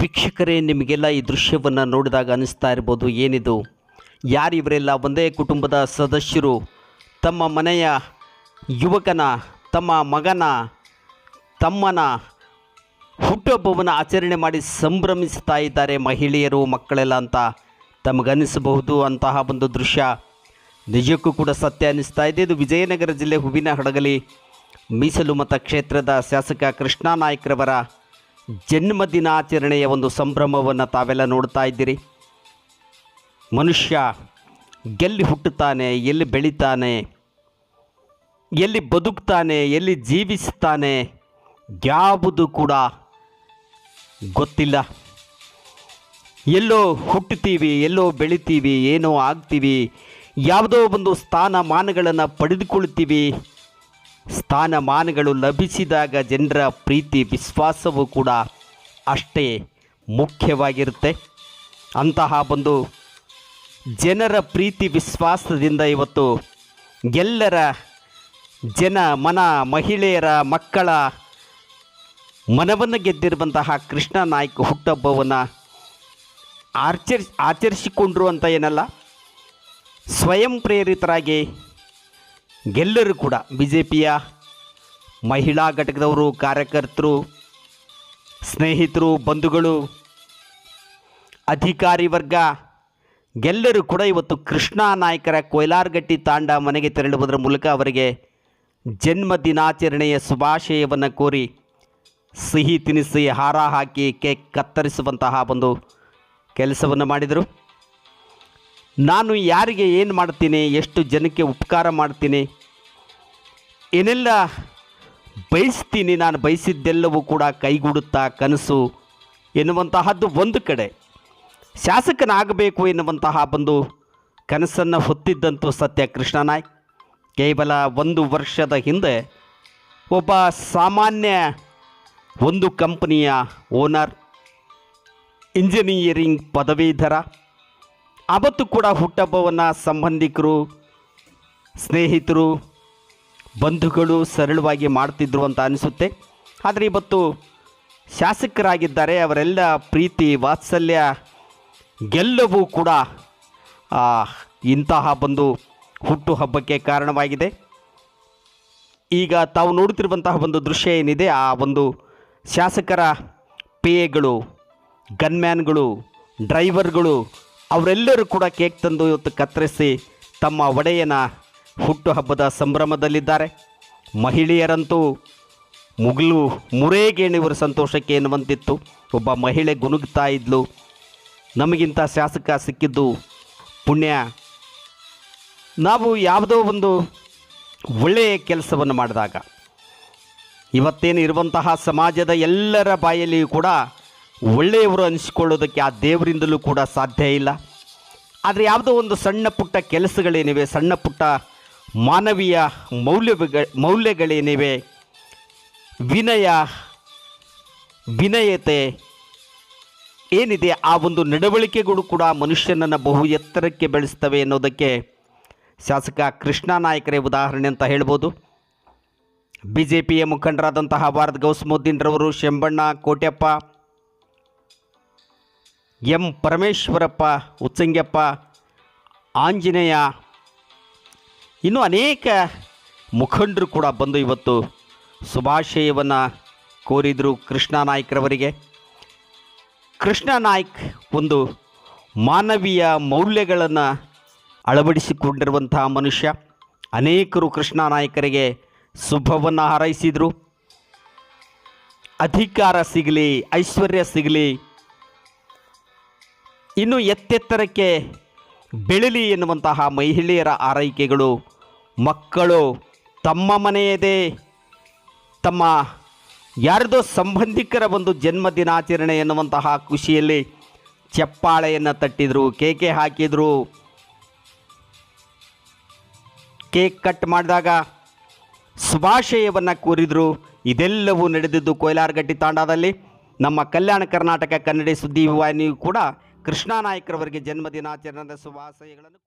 ಭಿಕ್ಷುಕರೇ, ನಿಮಗೆಲ್ಲ ಈ ದೃಶ್ಯವನ್ನು ನೋಡಿದಾಗ ಅನಿಸ್ತಾ ಇರ್ಬೋದು, ಏನಿದು, ಯಾರಿವರೆಲ್ಲ? ಒಂದೇ ಕುಟುಂಬದ ಸದಸ್ಯರು ತಮ್ಮ ಮನೆಯ ಯುವಕನ, ತಮ್ಮ ಮಗನ, ತಮ್ಮನ ಹುಟ್ಟುಹಬ್ಬವನ್ನು ಆಚರಣೆ ಮಾಡಿ ಸಂಭ್ರಮಿಸ್ತಾ ಇದ್ದಾರೆ ಮಹಿಳೆಯರು, ಮಕ್ಕಳೆಲ್ಲ ಅಂತ ತಮಗನಿಸಬಹುದು. ಅಂತಹ ಒಂದು ದೃಶ್ಯ ನಿಜಕ್ಕೂ ಕೂಡ ಸತ್ಯ ಅನ್ನಿಸ್ತಾ ಇದೆ. ಇದು ವಿಜಯನಗರ ಜಿಲ್ಲೆ ಹೂವಿನಹಡಗಲಿ ಮೀಸಲು ಮತಕ್ಷೇತ್ರದ ಶಾಸಕ ಕೃಷ್ಣಾ ನಾಯ್ಕರವರ ಜನ್ಮದಿನಾಚರಣೆಯ ಒಂದು ಸಂಭ್ರಮವನ್ನು ತಾವೆಲ್ಲ ನೋಡ್ತಾ ಇದ್ದೀರಿ. ಮನುಷ್ಯ ಎಲ್ಲಿ ಹುಟ್ಟುತ್ತಾನೆ, ಎಲ್ಲಿ ಬೆಳೀತಾನೆ, ಎಲ್ಲಿ ಬದುಕ್ತಾನೆ, ಎಲ್ಲಿ ಜೀವಿಸ್ತಾನೆ, ಯಾವುದು ಕೂಡ ಗೊತ್ತಿಲ್ಲ. ಎಲ್ಲೋ ಹುಟ್ಟುತ್ತೀವಿ, ಎಲ್ಲೋ ಬೆಳಿತೀವಿ, ಏನೋ ಆಗ್ತೀವಿ, ಯಾವುದೋ ಒಂದು ಸ್ಥಾನಮಾನಗಳನ್ನು ಪಡೆದುಕೊಳ್ತೀವಿ. ಸ್ಥಾನಮಾನಗಳು ಲಭಿಸಿದಾಗ ಜನರ ಪ್ರೀತಿ ವಿಶ್ವಾಸವೂ ಕೂಡ ಅಷ್ಟೇ ಮುಖ್ಯವಾಗಿರುತ್ತೆ. ಅಂತಹ ಒಂದು ಜನರ ಪ್ರೀತಿ ವಿಶ್ವಾಸದಿಂದ ಇವತ್ತು ಎಲ್ಲರ ಮನ, ಮಹಿಳೆಯರ, ಮಕ್ಕಳ ಮನವನ್ನು ಗೆದ್ದಿರುವಂತಹ ಕೃಷ್ಣಾ ನಾಯ್ಕ ಹುಟ್ಟುಹಬ್ಬವನ್ನು ಆಚರಿಸಿಕೊಂಡ್ರು ಅಂತ ಏನಲ್ಲ, ಸ್ವಯಂ ಪ್ರೇರಿತರಾಗಿ ಎಲ್ಲರೂ ಕೂಡ ಬಿ ಜೆ ಪಿಯ ಮಹಿಳಾ ಘಟಕದವರು, ಕಾರ್ಯಕರ್ತರು, ಸ್ನೇಹಿತರು, ಬಂಧುಗಳು, ಅಧಿಕಾರಿ ವರ್ಗ ಎಲ್ಲರೂ ಕೂಡ ಇವತ್ತು ಕೃಷ್ಣಾ ನಾಯ್ಕರ ಕೊಯ್ಲಾರಗಟ್ಟಿ ತಾಂಡ ಮನೆಗೆ ತೆರಳುವುದರ ಮೂಲಕ ಅವರಿಗೆ ಜನ್ಮದಿನಾಚರಣೆಯ ಶುಭಾಶಯವನ್ನು ಕೋರಿ ಸಿಹಿ ತಿನಿಸಿ, ಹಾರ ಹಾಕಿ ಕೇಕ್ ಕತ್ತರಿಸುವಂತಹ ಒಂದು ಕೆಲಸವನ್ನು ಮಾಡಿದರು. ನಾನು ಯಾರಿಗೆ ಏನು ಮಾಡ್ತೀನಿ, ಎಷ್ಟು ಜನಕ್ಕೆ ಉಪಕಾರ ಮಾಡ್ತೀನಿ, ಏನೆಲ್ಲ ಬಯಸ್ತೀನಿ, ನಾನು ಬಯಸಿದ್ದೆಲ್ಲವೂ ಕೂಡ ಕೈಗೂಡುತ್ತಾ ಕನಸು ಎನ್ನುವಂತಹದ್ದು ಒಂದು ಕಡೆ, ಶಾಸಕನಾಗಬೇಕು ಎನ್ನುವಂತಹ ಒಂದು ಕನಸನ್ನು ಹೊತ್ತಿದ್ದಂತೂ ಸತ್ಯ ಕೃಷ್ಣಾ ನಾಯ್ಕ. ಕೇವಲ 1 ವರ್ಷದ ಹಿಂದೆ ಒಬ್ಬ ಸಾಮಾನ್ಯ ಒಂದು ಕಂಪನಿಯ ಓನರ್, ಇಂಜಿನಿಯರಿಂಗ್ ಪದವೀಧರ, ಅವತ್ತು ಕೂಡ ಹುಟ್ಟುಹಬ್ಬವನ್ನು ಸಂಬಂಧಿಕರು, ಸ್ನೇಹಿತರು, ಬಂಧುಗಳು ಸರಳವಾಗಿ ಮಾಡ್ತಿದ್ರು ಅಂತ ಅನಿಸುತ್ತೆ. ಆದರೆ ಇವತ್ತು ಶಾಸಕರಾಗಿದ್ದಾರೆ. ಅವರೆಲ್ಲ ಪ್ರೀತಿ, ವಾತ್ಸಲ್ಯ ಎಲ್ಲವೂ ಕೂಡ ಇಂತಹ ಒಂದು ಹುಟ್ಟುಹಬ್ಬಕ್ಕೆ ಕಾರಣವಾಗಿದೆ. ಈಗ ತಾವು ನೋಡುತ್ತಿರುವಂತಹ ಒಂದು ದೃಶ್ಯ ಏನಿದೆ, ಆ ಒಂದು ಶಾಸಕರ ಪೇಗಳು, ಗನ್ಮ್ಯಾನ್ಗಳು, ಡ್ರೈವರ್ಗಳು ಅವರೆಲ್ಲರೂ ಕೂಡ ಕೇಕ್ ತಂದು ಇವತ್ತು ಕತ್ತರಿಸಿ ತಮ್ಮ ಒಡೆಯನ ಹುಟ್ಟುಹಬ್ಬದ ಸಂಭ್ರಮದಲ್ಲಿದ್ದಾರೆ. ಮಹಿಳೆಯರಂತೂ ಮುರೇಗೇಣಿಯವರ ಸಂತೋಷಕ್ಕೆ ಎನ್ನುವಂತಿತ್ತು. ಒಬ್ಬ ಮಹಿಳೆ ಗುನುಗ್ತಾ ಇದ್ಲು, ನಮಗಿಂತ ಶಾಸಕ ಸಿಕ್ಕಿದ್ದು ಪುಣ್ಯ. ನಾವು ಯಾವುದೋ ಒಂದು ಒಳ್ಳೆಯ ಕೆಲಸವನ್ನು ಮಾಡಿದಾಗ ಇವತ್ತೇನು ಇರುವಂತಹ ಸಮಾಜದ ಎಲ್ಲರ ಬಾಯಲ್ಲಿಯೂ ಕೂಡ ಒಳ್ಳೆಯವರು ಅನಿಸಿಕೊಳ್ಳೋದಕ್ಕೆ ಆ ದೇವರಿಂದಲೂ ಕೂಡ ಸಾಧ್ಯ ಇಲ್ಲ. ಆದರೆ ಯಾವುದೋ ಒಂದು ಸಣ್ಣ ಪುಟ್ಟ ಕೆಲಸಗಳೇನಿವೆ, ಸಣ್ಣ ಪುಟ್ಟ ಮಾನವೀಯ ಮೌಲ್ಯಗಳೇನಿವೆ, ವಿನಯತೆ ಏನಿದೆ, ಆ ಒಂದು ನಡವಳಿಕೆಗಳು ಕೂಡ ಮನುಷ್ಯನನ್ನು ಬಹು ಎತ್ತರಕ್ಕೆ ಬೆಳೆಸ್ತವೆ ಅನ್ನೋದಕ್ಕೆ ಶಾಸಕ ಕೃಷ್ಣಾ ನಾಯ್ಕರೇ ಉದಾಹರಣೆ ಅಂತ ಹೇಳ್ಬೋದು. ಬಿ ಜೆ ಪಿಯ ಮುಖಂಡರಾದಂತಹ ಭಾರತ್ ಗೌಸ್ಮುದ್ದೀನ್ ರವರು, ಶಂಬಣ್ಣ, ಕೋಟ್ಯಪ್ಪ, ಎಂ ಪರಮೇಶ್ವರಪ್ಪ, ಉಚ್ಚಂಗಪ್ಪ, ಆಂಜನೇಯ, ಇನ್ನೂ ಅನೇಕ ಮುಖಂಡರು ಕೂಡ ಬಂದು ಇವತ್ತು ಶುಭಾಶಯವನ್ನು ಕೋರಿದರು ಕೃಷ್ಣಾ ನಾಯ್ಕರವರಿಗೆ. ಕೃಷ್ಣಾ ನಾಯ್ಕ್ ಒಂದು ಮಾನವೀಯ ಮೌಲ್ಯಗಳನ್ನು ಅಳವಡಿಸಿಕೊಂಡಿರುವಂತಹ ಮನುಷ್ಯ. ಅನೇಕರು ಕೃಷ್ಣಾ ನಾಯ್ಕರಿಗೆ ಶುಭವನ್ನು ಹಾರೈಸಿದರು. ಅಧಿಕಾರ ಸಿಗಲಿ, ಐಶ್ವರ್ಯ ಸಿಗಲಿ, ಇನ್ನು ಎತ್ತೆತ್ತರಕ್ಕೆ ಬೆಳಲಿ ಎನ್ನುವಂತಹ ಮಹಿಳೆಯರ ಆರೈಕೆಗಳು, ಮಕ್ಕಳು ತಮ್ಮ ಮನೆಯದೇ ತಮ್ಮ ಯಾರದೋ ಸಂಬಂಧಿಕರ ಒಂದು ಜನ್ಮದಿನಾಚರಣೆ ಎನ್ನುವಂತಹ ಖುಷಿಯಲ್ಲಿ ಚಪ್ಪಾಳೆಯನ್ನು ತಟ್ಟಿದರು, ಕೇಕೆ ಹಾಕಿದರು. ಕೇಕ್ ಕಟ್ ಮಾಡಿದಾಗ ಶುಭಾಶಯವನ್ನು ಕೋರಿದರು. ಇದೆಲ್ಲವೂ ನಡೆದಿದ್ದು ಕೊಯ್ಲಾರಗಟ್ಟಿ ತಾಂಡಾದಲ್ಲಿ. ನಮ್ಮ ಕಲ್ಯಾಣ ಕರ್ನಾಟಕ ಕನ್ನಡ ಸುದ್ದಿ ವಾಹಿನಿಯು ಕೂಡ ಕೃಷ್ಣಾ ನಾಯ್ಕರವರಿಗೆ ಜನ್ಮದಿನಾಚರಣೆಯ ಶುಭಾಶಯಗಳನ್ನು